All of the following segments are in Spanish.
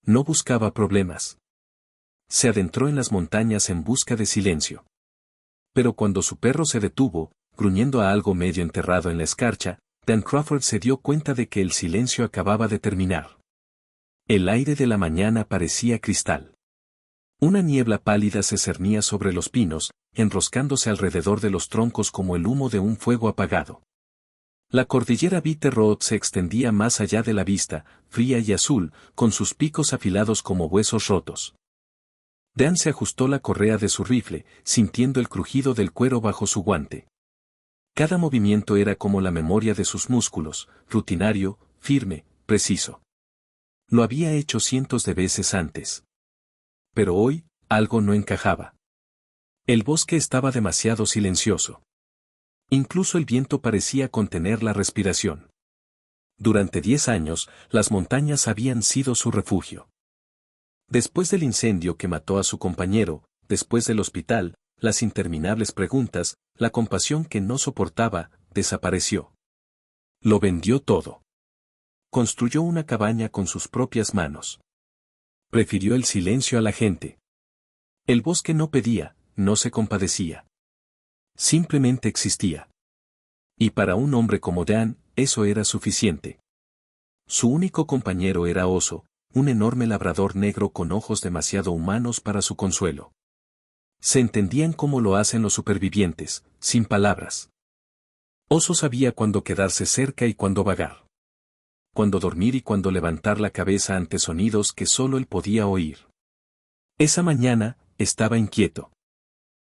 No buscaba problemas. Se adentró en las montañas en busca de silencio. Pero cuando su perro se detuvo, gruñendo a algo medio enterrado en la escarcha, Dan Crawford se dio cuenta de que el silencio acababa de terminar. El aire de la mañana parecía cristal. Una niebla pálida se cernía sobre los pinos, enroscándose alrededor de los troncos como el humo de un fuego apagado. La cordillera Bitter Road se extendía más allá de la vista, fría y azul, con sus picos afilados como huesos rotos. Dan se ajustó la correa de su rifle, sintiendo el crujido del cuero bajo su guante. Cada movimiento era como la memoria de sus músculos, rutinario, firme, preciso. Lo había hecho cientos de veces antes. Pero hoy, algo no encajaba. El bosque estaba demasiado silencioso. Incluso el viento parecía contener la respiración. Durante 10 años, las montañas habían sido su refugio. Después del incendio que mató a su compañero, después del hospital, las interminables preguntas, la compasión que no soportaba, desapareció. Lo vendió todo. Construyó una cabaña con sus propias manos. Prefirió el silencio a la gente. El bosque no pedía, no se compadecía. Simplemente existía. Y para un hombre como Dan, eso era suficiente. Su único compañero era Oso, un enorme labrador negro con ojos demasiado humanos para su consuelo. Se entendían como lo hacen los supervivientes, sin palabras. Oso sabía cuándo quedarse cerca y cuándo vagar. Cuándo dormir y cuándo levantar la cabeza ante sonidos que solo él podía oír. Esa mañana, estaba inquieto.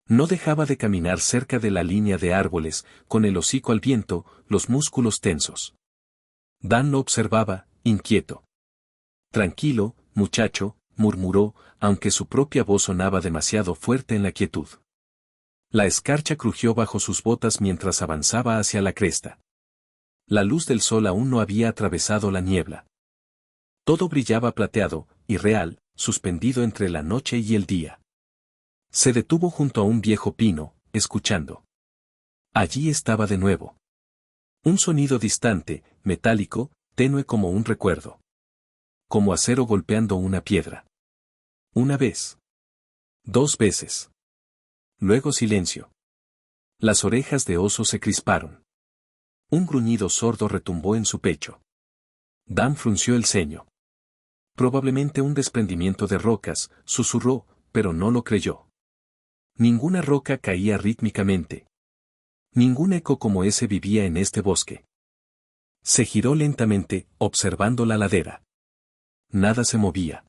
No dejaba de caminar cerca de la línea de árboles, con el hocico al viento, los músculos tensos. Dan lo observaba, inquieto. Tranquilo, muchacho, murmuró, aunque su propia voz sonaba demasiado fuerte en la quietud. La escarcha crujió bajo sus botas mientras avanzaba hacia la cresta. La luz del sol aún no había atravesado la niebla. Todo brillaba plateado, irreal, suspendido entre la noche y el día. Se detuvo junto a un viejo pino, escuchando. Allí estaba de nuevo. Un sonido distante, metálico, tenue como un recuerdo. Como acero golpeando una piedra. Una vez. 2 veces. Luego silencio. Las orejas de Oso se crisparon. Un gruñido sordo retumbó en su pecho. Dan frunció el ceño. Probablemente un desprendimiento de rocas, susurró, pero no lo creyó. Ninguna roca caía rítmicamente. Ningún eco como ese vivía en este bosque. Se giró lentamente, observando la ladera. Nada se movía.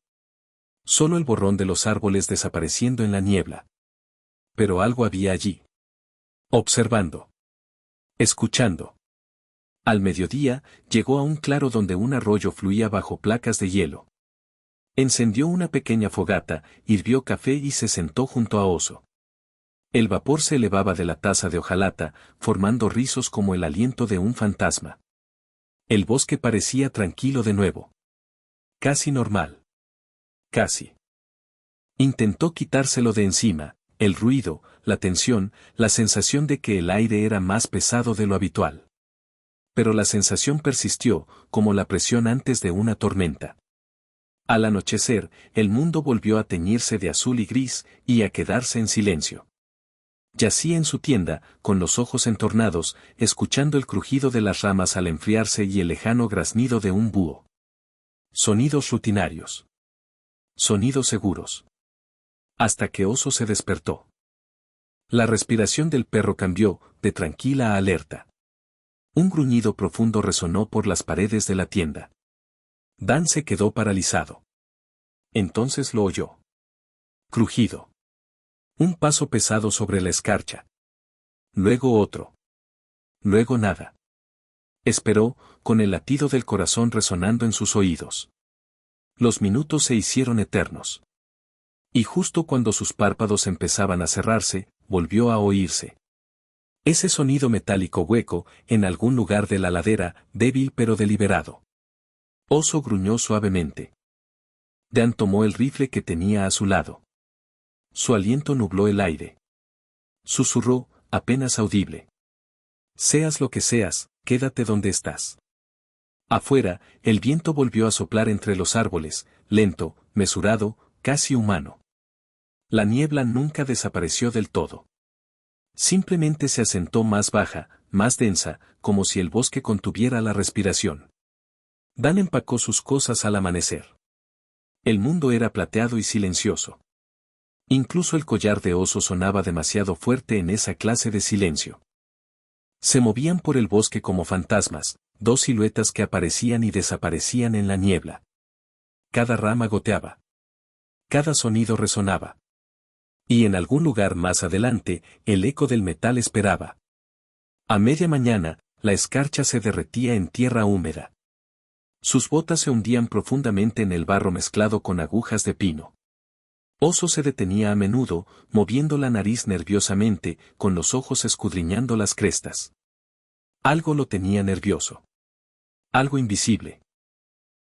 Solo el borrón de los árboles desapareciendo en la niebla. Pero algo había allí. Observando. Escuchando. Al mediodía, llegó a un claro donde un arroyo fluía bajo placas de hielo. Encendió una pequeña fogata, hirvió café y se sentó junto a Oso. El vapor se elevaba de la taza de hojalata, formando rizos como el aliento de un fantasma. El bosque parecía tranquilo de nuevo. Casi normal. Casi. Intentó quitárselo de encima, el ruido, la tensión, la sensación de que el aire era más pesado de lo habitual. Pero la sensación persistió, como la presión antes de una tormenta. Al anochecer, el mundo volvió a teñirse de azul y gris, y a quedarse en silencio. Yacía en su tienda, con los ojos entornados, escuchando el crujido de las ramas al enfriarse y el lejano graznido de un búho. Sonidos rutinarios. Sonidos seguros. Hasta que Oso se despertó. La respiración del perro cambió, de tranquila a alerta. Un gruñido profundo resonó por las paredes de la tienda. Dan se quedó paralizado. Entonces lo oyó. Crujido. Un paso pesado sobre la escarcha. Luego otro. Luego nada. Esperó, con el latido del corazón resonando en sus oídos. Los minutos se hicieron eternos. Y justo cuando sus párpados empezaban a cerrarse, volvió a oírse. Ese sonido metálico hueco, en algún lugar de la ladera, débil pero deliberado. Oso gruñó suavemente. Dan tomó el rifle que tenía a su lado. Su aliento nubló el aire. Susurró, apenas audible. Seas lo que seas, quédate donde estás. Afuera, el viento volvió a soplar entre los árboles, lento, mesurado, casi humano. La niebla nunca desapareció del todo. Simplemente se asentó más baja, más densa, como si el bosque contuviera la respiración. Dan empacó sus cosas al amanecer. El mundo era plateado y silencioso. Incluso el collar de oso sonaba demasiado fuerte en esa clase de silencio. Se movían por el bosque como fantasmas, dos siluetas que aparecían y desaparecían en la niebla. Cada rama goteaba. Cada sonido resonaba. Y en algún lugar más adelante, el eco del metal esperaba. A media mañana, la escarcha se derretía en tierra húmeda. Sus botas se hundían profundamente en el barro mezclado con agujas de pino. Oso se detenía a menudo, moviendo la nariz nerviosamente, con los ojos escudriñando las crestas. Algo lo tenía nervioso. Algo invisible.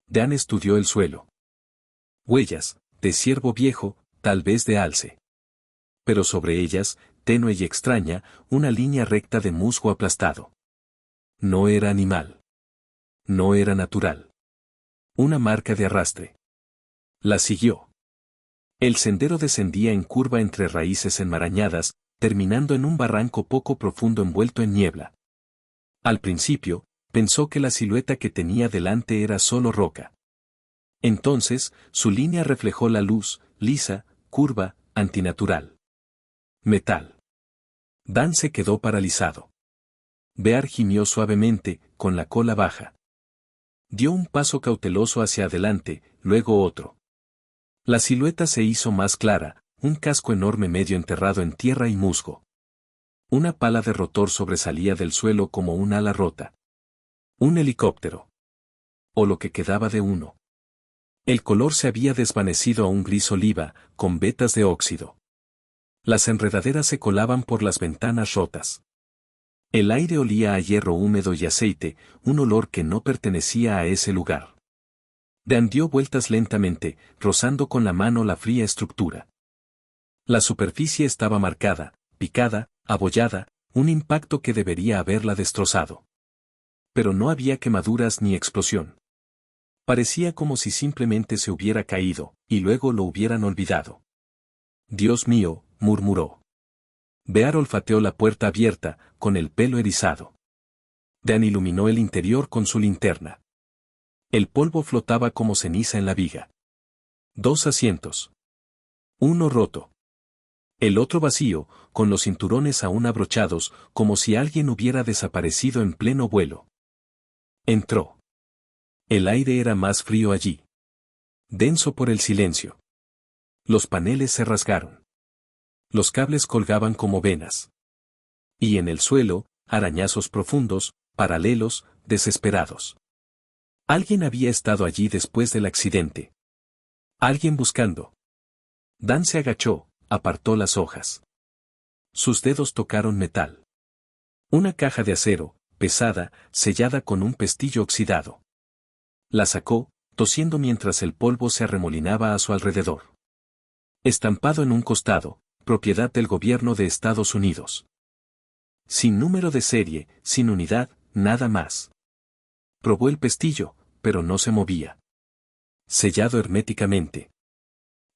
Dan estudió el suelo. Huellas, de ciervo viejo, tal vez de alce. Pero sobre ellas, tenue y extraña, una línea recta de musgo aplastado. No era animal. No era natural. Una marca de arrastre. La siguió. El sendero descendía en curva entre raíces enmarañadas, terminando en un barranco poco profundo envuelto en niebla. Al principio, pensó que la silueta que tenía delante era solo roca. Entonces, su línea reflejó la luz, lisa, curva, antinatural. Metal. Dan se quedó paralizado. Bear gimió suavemente, con la cola baja. Dio un paso cauteloso hacia adelante, luego otro. La silueta se hizo más clara, un casco enorme medio enterrado en tierra y musgo. Una pala de rotor sobresalía del suelo como un ala rota. Un helicóptero. O lo que quedaba de uno. El color se había desvanecido a un gris oliva, con vetas de óxido. Las enredaderas se colaban por las ventanas rotas. El aire olía a hierro húmedo y aceite, un olor que no pertenecía a ese lugar. Dan dio vueltas lentamente, rozando con la mano la fría estructura. La superficie estaba marcada, picada, abollada, un impacto que debería haberla destrozado. Pero no había quemaduras ni explosión. Parecía como si simplemente se hubiera caído, y luego lo hubieran olvidado. Dios mío, murmuró. Bear olfateó la puerta abierta, con el pelo erizado. Dan iluminó el interior con su linterna. El polvo flotaba como ceniza en la viga. 2 asientos. Uno roto. El otro vacío, con los cinturones aún abrochados, como si alguien hubiera desaparecido en pleno vuelo. Entró. El aire era más frío allí. Denso por el silencio. Los paneles se rasgaron. Los cables colgaban como venas. Y en el suelo, arañazos profundos, paralelos, desesperados. Alguien había estado allí después del accidente. Alguien buscando. Dan se agachó, apartó las hojas. Sus dedos tocaron metal. Una caja de acero, pesada, sellada con un pestillo oxidado. La sacó, tosiendo mientras el polvo se arremolinaba a su alrededor. Estampado en un costado, propiedad del gobierno de Estados Unidos. Sin número de serie, sin unidad, nada más. Probó el pestillo, pero no se movía. Sellado herméticamente.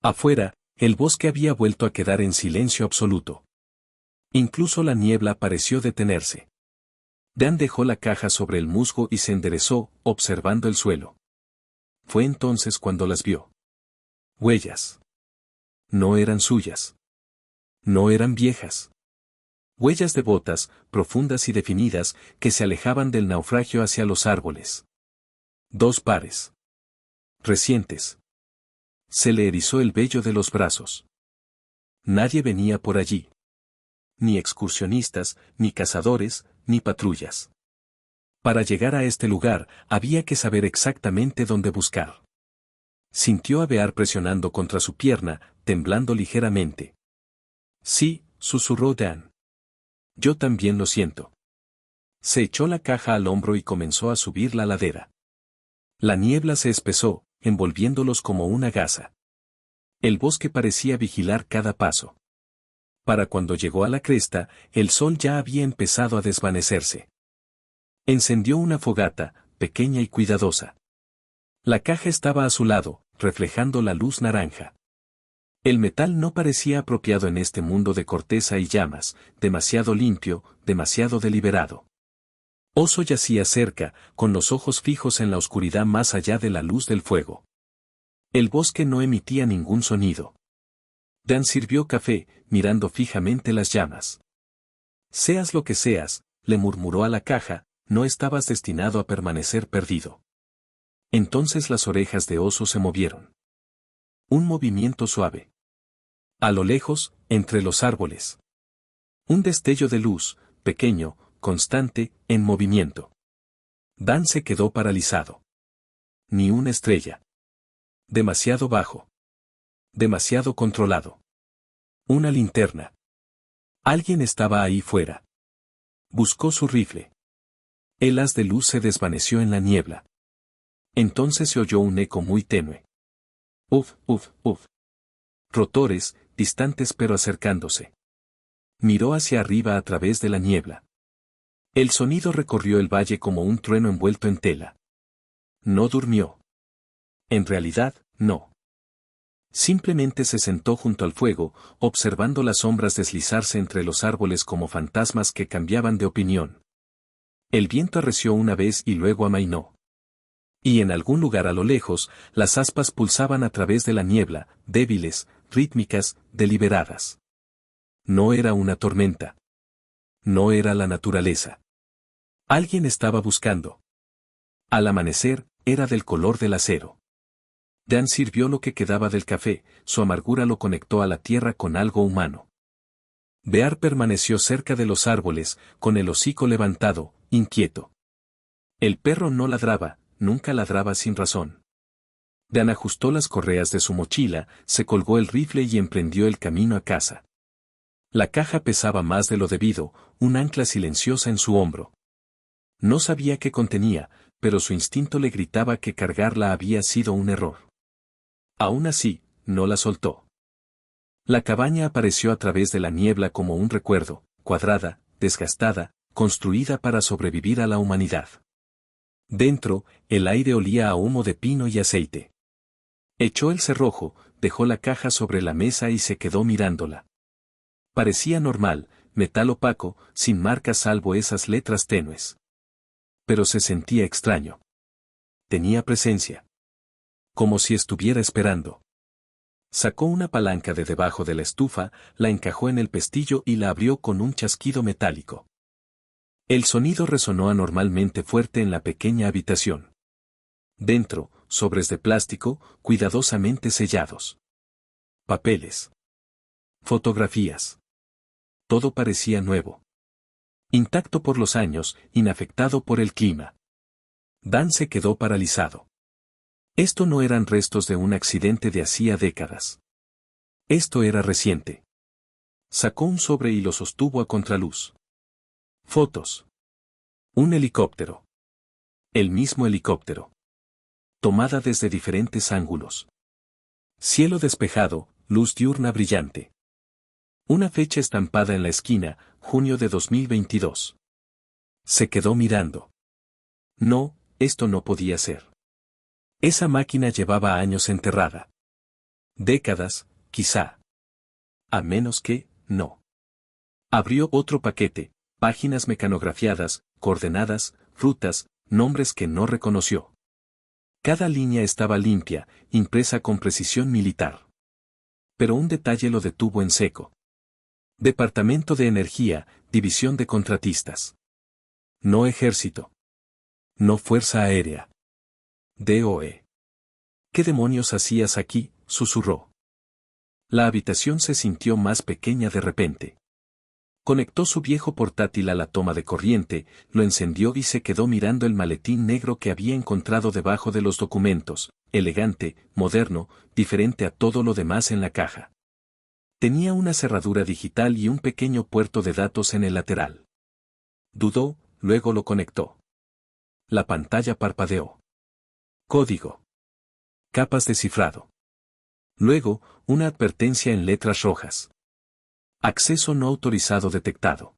Afuera, el bosque había vuelto a quedar en silencio absoluto. Incluso la niebla pareció detenerse. Dan dejó la caja sobre el musgo y se enderezó, observando el suelo. Fue entonces cuando las vio. Huellas. No eran suyas. No eran viejas. Huellas de botas, profundas y definidas, que se alejaban del naufragio hacia los árboles. 2 pares. Recientes. Se le erizó el vello de los brazos. Nadie venía por allí. Ni excursionistas, ni cazadores, ni patrullas. Para llegar a este lugar, había que saber exactamente dónde buscar. Sintió a Bear presionando contra su pierna, temblando ligeramente. Sí, susurró Dan. Yo también lo siento. Se echó la caja al hombro y comenzó a subir la ladera. La niebla se espesó, envolviéndolos como una gasa. El bosque parecía vigilar cada paso. Para cuando llegó a la cresta, el sol ya había empezado a desvanecerse. Encendió una fogata, pequeña y cuidadosa. La caja estaba a su lado, reflejando la luz naranja. El metal no parecía apropiado en este mundo de corteza y llamas, demasiado limpio, demasiado deliberado. Oso yacía cerca, con los ojos fijos en la oscuridad más allá de la luz del fuego. El bosque no emitía ningún sonido. Dan sirvió café, mirando fijamente las llamas. Seas lo que seas, le murmuró a la caja, no estabas destinado a permanecer perdido. Entonces las orejas de Oso se movieron. Un movimiento suave. A lo lejos, entre los árboles. Un destello de luz, pequeño, constante, en movimiento. Dan se quedó paralizado. Ni una estrella. Demasiado bajo. Demasiado controlado. Una linterna. Alguien estaba ahí fuera. Buscó su rifle. El haz de luz se desvaneció en la niebla. Entonces se oyó un eco muy tenue. Uf, uf, uf. Rotores, distantes pero acercándose. Miró hacia arriba a través de la niebla. El sonido recorrió el valle como un trueno envuelto en tela. No durmió. En realidad, no. Simplemente se sentó junto al fuego, observando las sombras deslizarse entre los árboles como fantasmas que cambiaban de opinión. El viento arreció una vez y luego amainó. Y en algún lugar a lo lejos, las aspas pulsaban a través de la niebla, débiles, rítmicas, deliberadas. No era una tormenta. No era la naturaleza. Alguien estaba buscando. Al amanecer, era del color del acero. Dan sirvió lo que quedaba del café, su amargura lo conectó a la tierra con algo humano. Bear permaneció cerca de los árboles, con el hocico levantado, inquieto. El perro no ladraba, nunca ladraba sin razón. Dan ajustó las correas de su mochila, se colgó el rifle y emprendió el camino a casa. La caja pesaba más de lo debido, un ancla silenciosa en su hombro. No sabía qué contenía, pero su instinto le gritaba que cargarla había sido un error. Aún así, no la soltó. La cabaña apareció a través de la niebla como un recuerdo, cuadrada, desgastada, construida para sobrevivir a la humanidad. Dentro, el aire olía a humo de pino y aceite. Echó el cerrojo, dejó la caja sobre la mesa y se quedó mirándola. Parecía normal, metal opaco, sin marcas salvo esas letras tenues. Pero se sentía extraño. Tenía presencia. Como si estuviera esperando. Sacó una palanca de debajo de la estufa, la encajó en el pestillo y la abrió con un chasquido metálico. El sonido resonó anormalmente fuerte en la pequeña habitación. Dentro, sobres de plástico, cuidadosamente sellados. Papeles. Fotografías. Todo parecía nuevo. Intacto por los años, inafectado por el clima. Dan se quedó paralizado. Esto no eran restos de un accidente de hacía décadas. Esto era reciente. Sacó un sobre y lo sostuvo a contraluz. Fotos. Un helicóptero. El mismo helicóptero. Tomada desde diferentes ángulos. Cielo despejado, luz diurna brillante. Una fecha estampada en la esquina, junio de 2022. Se quedó mirando. No, esto no podía ser. Esa máquina llevaba años enterrada. Décadas, quizá. A menos que, no. Abrió otro paquete, páginas mecanografiadas, coordenadas, frutas, nombres que no reconoció. Cada línea estaba limpia, impresa con precisión militar. Pero un detalle lo detuvo en seco. Departamento de Energía, División de Contratistas. No Ejército. No Fuerza Aérea. DOE. ¿Qué demonios hacías aquí?, susurró. La habitación se sintió más pequeña de repente. Conectó su viejo portátil a la toma de corriente, lo encendió y se quedó mirando el maletín negro que había encontrado debajo de los documentos, elegante, moderno, diferente a todo lo demás en la caja. Tenía una cerradura digital y un pequeño puerto de datos en el lateral. Dudó, luego lo conectó. La pantalla parpadeó. Código. Capas de cifrado. Luego, una advertencia en letras rojas. Acceso no autorizado detectado.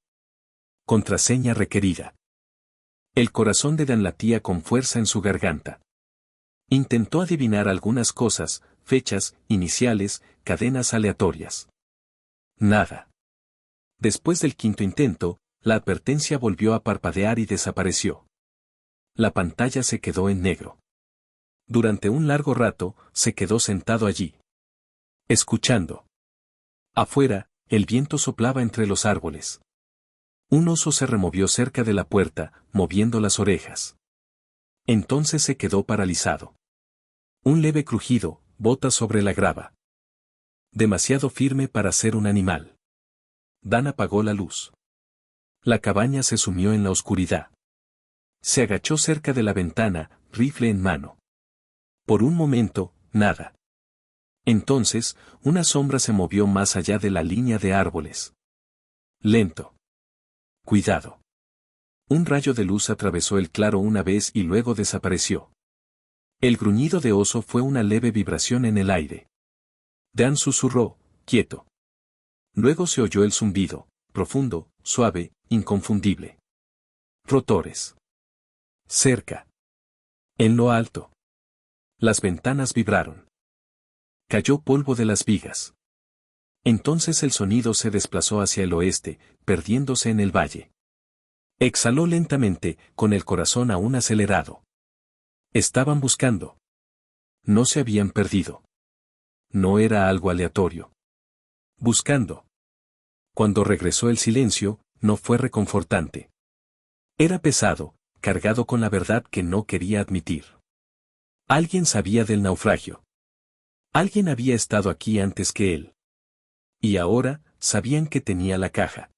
Contraseña requerida. El corazón de Dan latía con fuerza en su garganta. Intentó adivinar algunas cosas, fechas, iniciales, cadenas aleatorias. Nada. Después del quinto intento, la advertencia volvió a parpadear y desapareció. La pantalla se quedó en negro. Durante un largo rato, se quedó sentado allí, escuchando. Afuera, el viento soplaba entre los árboles. Un oso se removió cerca de la puerta, moviendo las orejas. Entonces se quedó paralizado. Un leve crujido, bota sobre la grava. Demasiado firme para ser un animal. Dan apagó la luz. La cabaña se sumió en la oscuridad. Se agachó cerca de la ventana, rifle en mano. Por un momento, nada. Entonces, una sombra se movió más allá de la línea de árboles. Lento. Cuidado. Un rayo de luz atravesó el claro una vez y luego desapareció. El gruñido de oso fue una leve vibración en el aire. Dan susurró, quieto. Luego se oyó el zumbido, profundo, suave, inconfundible. Rotores. Cerca. En lo alto. Las ventanas vibraron. Cayó polvo de las vigas. Entonces el sonido se desplazó hacia el oeste, perdiéndose en el valle. Exhaló lentamente, con el corazón aún acelerado. Estaban buscando. No se habían perdido. No era algo aleatorio. Buscando. Cuando regresó el silencio, no fue reconfortante. Era pesado, cargado con la verdad que no quería admitir. Alguien sabía del naufragio. Alguien había estado aquí antes que él. Y ahora, sabían que tenía la caja.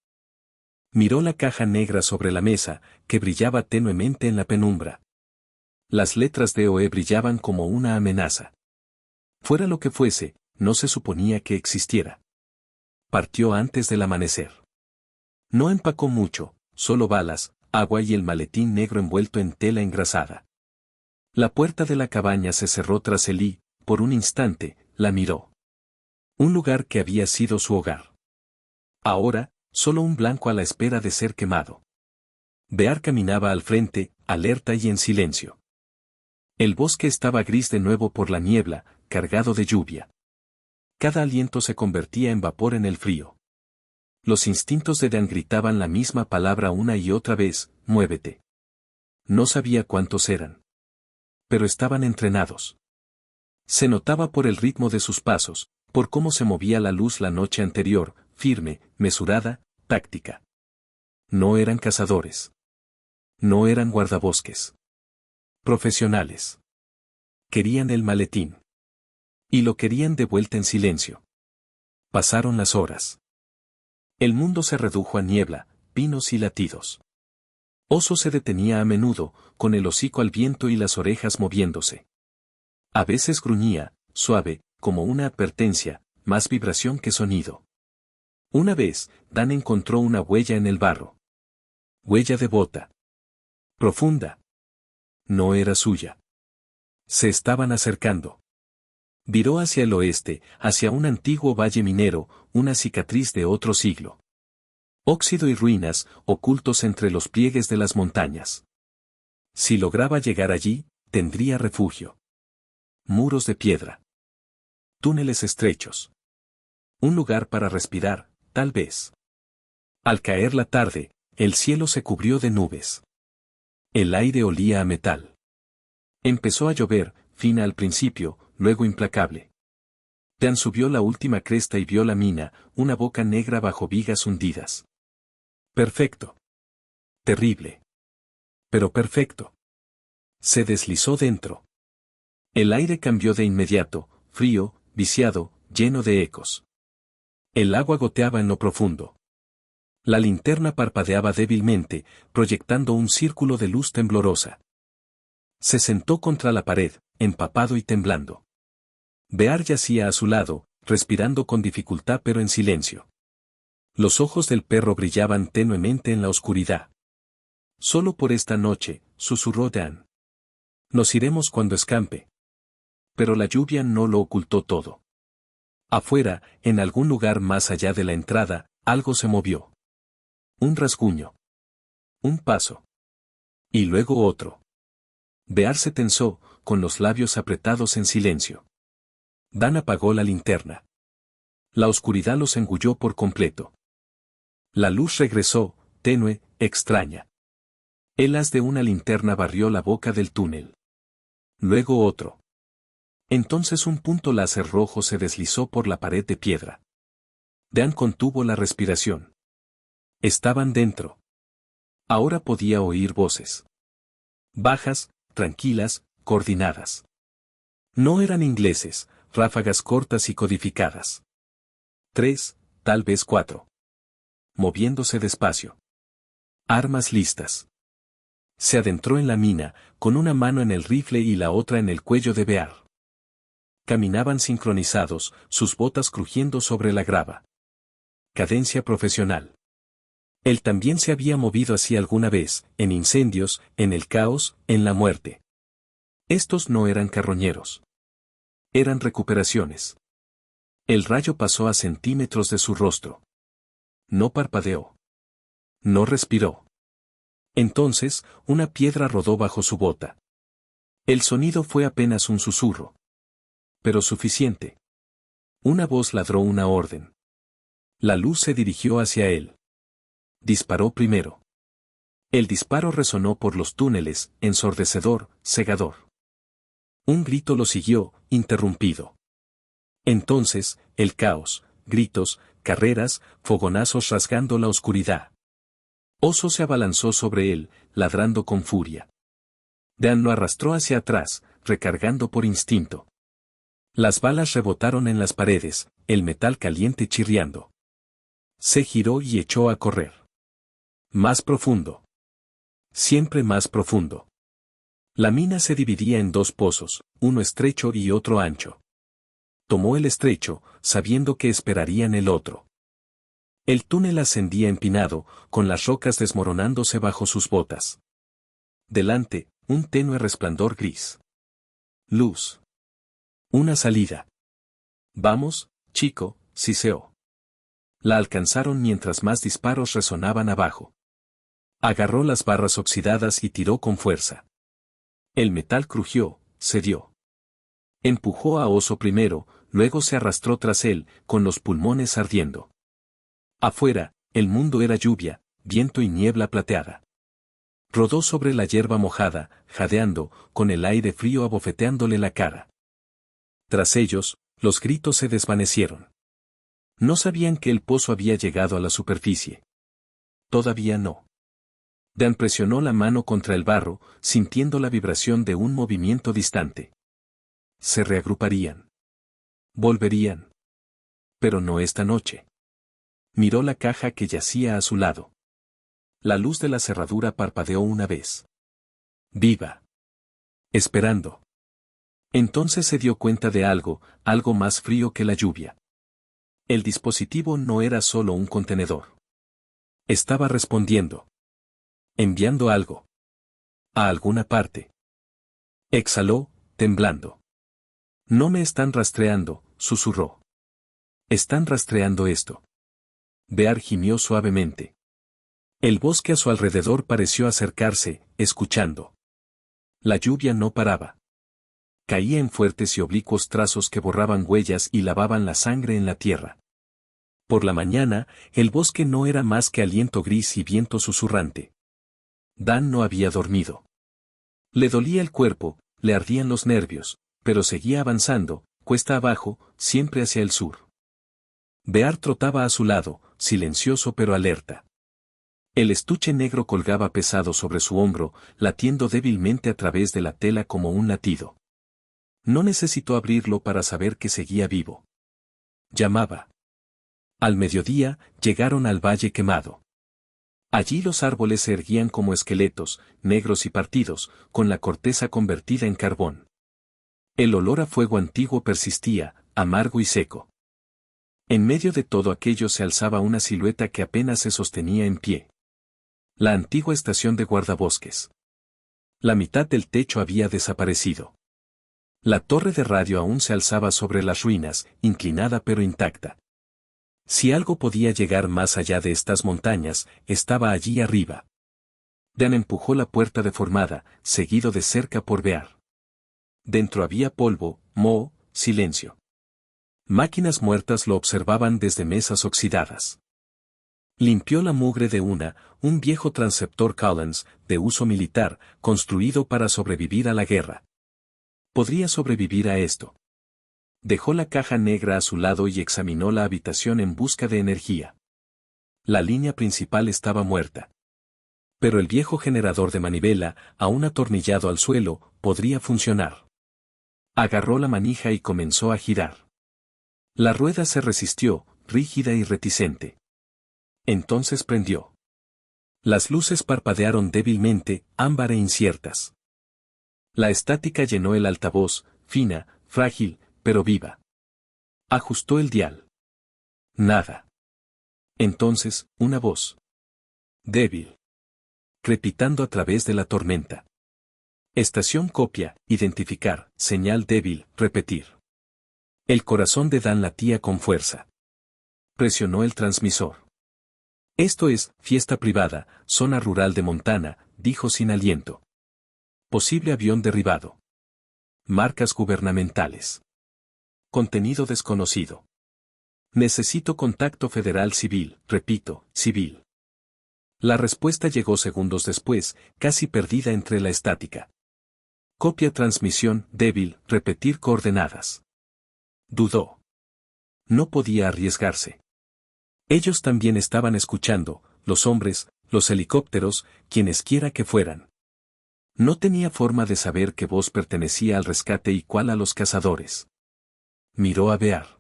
Miró la caja negra sobre la mesa, que brillaba tenuemente en la penumbra. Las letras de OE brillaban como una amenaza. Fuera lo que fuese, no se suponía que existiera. Partió antes del amanecer. No empacó mucho, solo balas, agua y el maletín negro envuelto en tela engrasada. La puerta de la cabaña se cerró tras él y, por un instante, la miró. Un lugar que había sido su hogar. Ahora, solo un blanco a la espera de ser quemado. Bear caminaba al frente, alerta y en silencio. El bosque estaba gris de nuevo por la niebla, cargado de lluvia. Cada aliento se convertía en vapor en el frío. Los instintos de Dan gritaban la misma palabra una y otra vez, muévete. No sabía cuántos eran. Pero estaban entrenados. Se notaba por el ritmo de sus pasos, por cómo se movía la luz la noche anterior, firme, mesurada, táctica. No eran cazadores. No eran guardabosques. Profesionales. Querían el maletín. Y lo querían de vuelta en silencio. Pasaron las horas. El mundo se redujo a niebla, pinos y latidos. Oso se detenía a menudo, con el hocico al viento y las orejas moviéndose. A veces gruñía, suave, como una advertencia, más vibración que sonido. Una vez, Dan encontró una huella en el barro. Huella de bota. Profunda. No era suya. Se estaban acercando. Viró hacia el oeste, hacia un antiguo valle minero, una cicatriz de otro siglo. Óxido y ruinas, ocultos entre los pliegues de las montañas. Si lograba llegar allí, tendría refugio. Muros de piedra. Túneles estrechos. Un lugar para respirar, tal vez. Al caer la tarde, el cielo se cubrió de nubes. El aire olía a metal. Empezó a llover, fina al principio, luego implacable. Dan subió la última cresta y vio la mina, una boca negra bajo vigas hundidas. Perfecto. Terrible. Pero perfecto. Se deslizó dentro. El aire cambió de inmediato, frío, viciado, lleno de ecos. El agua goteaba en lo profundo. La linterna parpadeaba débilmente, proyectando un círculo de luz temblorosa. Se sentó contra la pared, empapado y temblando. Bear yacía a su lado, respirando con dificultad pero en silencio. Los ojos del perro brillaban tenuemente en la oscuridad. Solo por esta noche, susurró Dan. Nos iremos cuando escampe. Pero la lluvia no lo ocultó todo. Afuera, en algún lugar más allá de la entrada, algo se movió. Un rasguño. Un paso. Y luego otro. Bear se tensó, con los labios apretados en silencio. Dan apagó la linterna. La oscuridad los engulló por completo. La luz regresó, tenue, extraña. El haz de una linterna barrió la boca del túnel. Luego otro. Entonces un punto láser rojo se deslizó por la pared de piedra. Dan contuvo la respiración. Estaban dentro. Ahora podía oír voces. Bajas, tranquilas, coordinadas. No eran ingleses, ráfagas cortas y codificadas. 3, tal vez 4. Moviéndose despacio. Armas listas. Se adentró en la mina, con una mano en el rifle y la otra en el cuello de Bear. Caminaban sincronizados, sus botas crujiendo sobre la grava. Cadencia profesional. Él también se había movido así alguna vez, en incendios, en el caos, en la muerte. Estos no eran carroñeros. Eran recuperaciones. El rayo pasó a centímetros de su rostro. No parpadeó. No respiró. Entonces, una piedra rodó bajo su bota. El sonido fue apenas un susurro. Pero suficiente. Una voz ladró una orden. La luz se dirigió hacia él. Disparó primero. El disparo resonó por los túneles, ensordecedor, cegador. Un grito lo siguió, interrumpido. Entonces, el caos, gritos, carreras, fogonazos rasgando la oscuridad. Oso se abalanzó sobre él, ladrando con furia. Dan lo arrastró hacia atrás, recargando por instinto. Las balas rebotaron en las paredes, el metal caliente chirriando. Se giró y echó a correr. Más profundo. Siempre más profundo. La mina se dividía en dos pozos, uno estrecho y otro ancho. Tomó el estrecho, sabiendo que esperarían el otro. El túnel ascendía empinado, con las rocas desmoronándose bajo sus botas. Delante, un tenue resplandor gris. Luz. Una salida. Vamos, chico, siseó. La alcanzaron mientras más disparos resonaban abajo. Agarró las barras oxidadas y tiró con fuerza. El metal crujió, cedió. Empujó a Oso primero, luego se arrastró tras él, con los pulmones ardiendo. Afuera, el mundo era lluvia, viento y niebla plateada. Rodó sobre la hierba mojada, jadeando, con el aire frío abofeteándole la cara. Tras ellos, los gritos se desvanecieron. No sabían que el pozo había llegado a la superficie. Todavía no. Dan presionó la mano contra el barro, sintiendo la vibración de un movimiento distante. Se reagruparían. Volverían. Pero no esta noche. Miró la caja que yacía a su lado. La luz de la cerradura parpadeó una vez. Viva. Esperando. Entonces se dio cuenta de algo más frío que la lluvia. El dispositivo no era solo un contenedor. Estaba respondiendo. Enviando algo. A alguna parte. Exhaló, temblando. No me están rastreando, susurró. Están rastreando esto. Bear gimió suavemente. El bosque a su alrededor pareció acercarse, escuchando. La lluvia no paraba. Caía en fuertes y oblicuos trazos que borraban huellas y lavaban la sangre en la tierra. Por la mañana, el bosque no era más que aliento gris y viento susurrante. Dan no había dormido. Le dolía el cuerpo, le ardían los nervios, pero seguía avanzando, cuesta abajo, siempre hacia el sur. Bear trotaba a su lado, silencioso pero alerta. El estuche negro colgaba pesado sobre su hombro, latiendo débilmente a través de la tela como un latido. No necesitó abrirlo para saber que seguía vivo. Llamaba. Al mediodía, llegaron al valle quemado. Allí los árboles se erguían como esqueletos, negros y partidos, con la corteza convertida en carbón. El olor a fuego antiguo persistía, amargo y seco. En medio de todo aquello se alzaba una silueta que apenas se sostenía en pie. La antigua estación de guardabosques. La mitad del techo había desaparecido. La torre de radio aún se alzaba sobre las ruinas, inclinada pero intacta. Si algo podía llegar más allá de estas montañas, estaba allí arriba. Dan empujó la puerta deformada, seguido de cerca por Bear. Dentro había polvo, moho, silencio. Máquinas muertas lo observaban desde mesas oxidadas. Limpió la mugre de un viejo transceptor Collins, de uso militar, construido para sobrevivir a la guerra. Podría sobrevivir a esto. Dejó la caja negra a su lado y examinó la habitación en busca de energía. La línea principal estaba muerta. Pero el viejo generador de manivela, aún atornillado al suelo, podría funcionar. Agarró la manija y comenzó a girar. La rueda se resistió, rígida y reticente. Entonces prendió. Las luces parpadearon débilmente, ámbar e inciertas. La estática llenó el altavoz, fina, frágil, pero viva. Ajustó el dial. Nada. Entonces, una voz. Débil. Crepitando a través de la tormenta. Estación copia, identificar, señal débil, repetir. El corazón de Dan latía con fuerza. Presionó el transmisor. Esto es, fiesta privada, zona rural de Montana, dijo sin aliento. Posible avión derribado. Marcas gubernamentales. Contenido desconocido. Necesito contacto federal civil, repito, civil. La respuesta llegó segundos después, casi perdida entre la estática. Copia transmisión, débil, repetir coordenadas. Dudó. No podía arriesgarse. Ellos también estaban escuchando, los hombres, los helicópteros, quienesquiera que fueran. No tenía forma de saber qué voz pertenecía al rescate y cuál a los cazadores. Miró a Bear.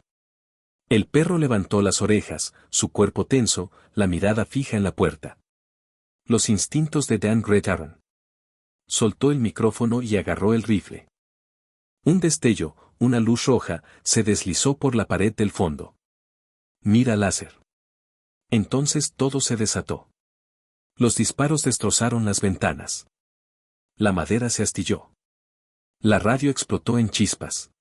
El perro levantó las orejas, su cuerpo tenso, la mirada fija en la puerta. Los instintos de Dan gritaron. Soltó el micrófono y agarró el rifle. Un destello, una luz roja, se deslizó por la pared del fondo. Mira láser. Entonces todo se desató. Los disparos destrozaron las ventanas. La madera se astilló. La radio explotó en chispas.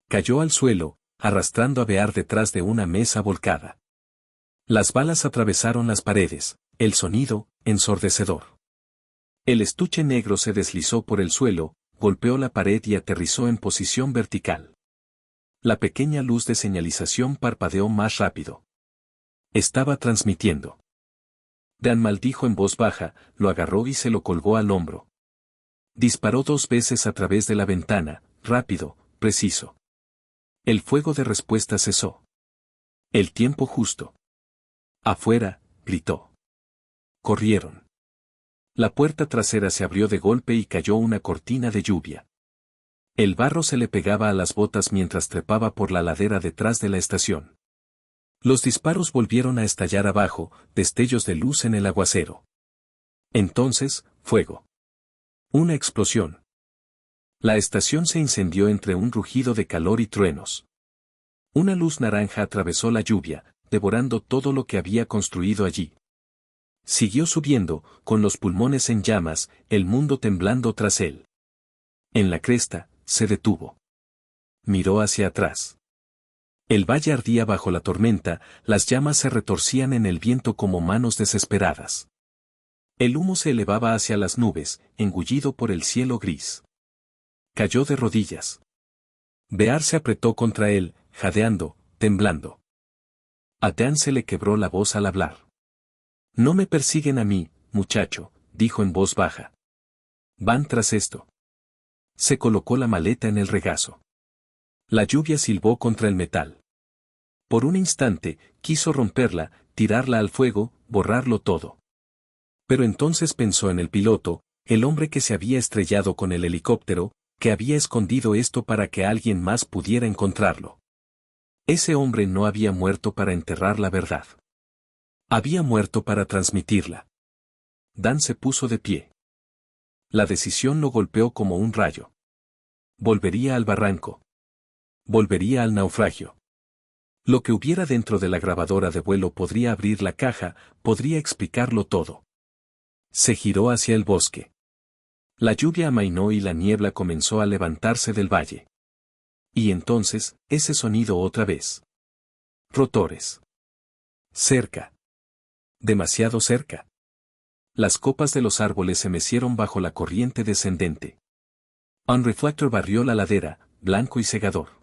Cayó al suelo, arrastrando a Bear detrás de una mesa volcada. Las balas atravesaron las paredes, el sonido, ensordecedor. El estuche negro se deslizó por el suelo, golpeó la pared y aterrizó en posición vertical. La pequeña luz de señalización parpadeó más rápido. Estaba transmitiendo. Dan maldijo en voz baja, lo agarró y se lo colgó al hombro. Disparó 2 veces a través de la ventana, rápido, preciso. El fuego de respuesta cesó. El tiempo justo. Afuera, gritó. Corrieron. La puerta trasera se abrió de golpe y cayó una cortina de lluvia. El barro se le pegaba a las botas mientras trepaba por la ladera detrás de la estación. Los disparos volvieron a estallar abajo, destellos de luz en el aguacero. Entonces, fuego. Una explosión. La estación se incendió entre un rugido de calor y truenos. Una luz naranja atravesó la lluvia, devorando todo lo que había construido allí. Siguió subiendo, con los pulmones en llamas, el mundo temblando tras él. En la cresta, se detuvo. Miró hacia atrás. El valle ardía bajo la tormenta, las llamas se retorcían en el viento como manos desesperadas. El humo se elevaba hacia las nubes, engullido por el cielo gris. Cayó de rodillas. Bear se apretó contra él, jadeando, temblando. A Dan se le quebró la voz al hablar. No me persiguen a mí, muchacho, dijo en voz baja. Van tras esto. Se colocó la maleta en el regazo. La lluvia silbó contra el metal. Por un instante, quiso romperla, tirarla al fuego, borrarlo todo. Pero entonces pensó en el piloto, el hombre que se había estrellado con el helicóptero, que había escondido esto para que alguien más pudiera encontrarlo. Ese hombre no había muerto para enterrar la verdad. Había muerto para transmitirla. Dan se puso de pie. La decisión lo golpeó como un rayo. Volvería al barranco. Volvería al naufragio. Lo que hubiera dentro de la grabadora de vuelo podría abrir la caja, podría explicarlo todo. Se giró hacia el bosque. La lluvia amainó y la niebla comenzó a levantarse del valle. Y entonces, ese sonido otra vez. Rotores. Cerca. Demasiado cerca. Las copas de los árboles se mecieron bajo la corriente descendente. Un reflector barrió la ladera, blanco y cegador.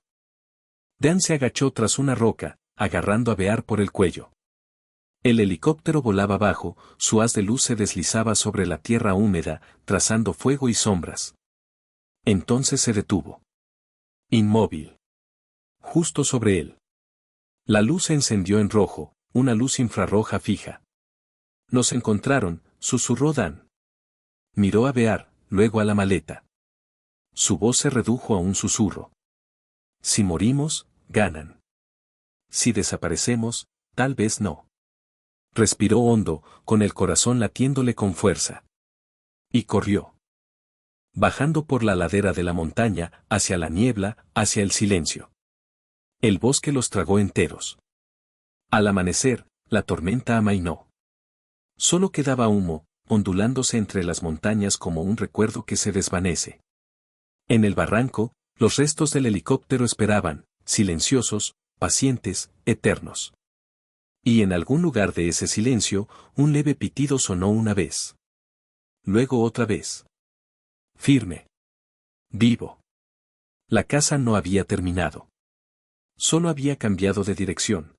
Dan se agachó tras una roca, agarrando a Bear por el cuello. El helicóptero volaba bajo, su haz de luz se deslizaba sobre la tierra húmeda, trazando fuego y sombras. Entonces se detuvo. Inmóvil. Justo sobre él. La luz se encendió en rojo, una luz infrarroja fija. Nos encontraron, susurró Dan. Miró a Bear, luego a la maleta. Su voz se redujo a un susurro. Si morimos, ganan. Si desaparecemos, tal vez no. Respiró hondo, con el corazón latiéndole con fuerza. Y corrió. Bajando por la ladera de la montaña, hacia la niebla, hacia el silencio. El bosque los tragó enteros. Al amanecer, la tormenta amainó. Solo quedaba humo, ondulándose entre las montañas como un recuerdo que se desvanece. En el barranco, los restos del helicóptero esperaban, silenciosos, pacientes, eternos. Y en algún lugar de ese silencio, un leve pitido sonó una vez. Luego otra vez. Firme. Vivo. La caza no había terminado. Solo había cambiado de dirección.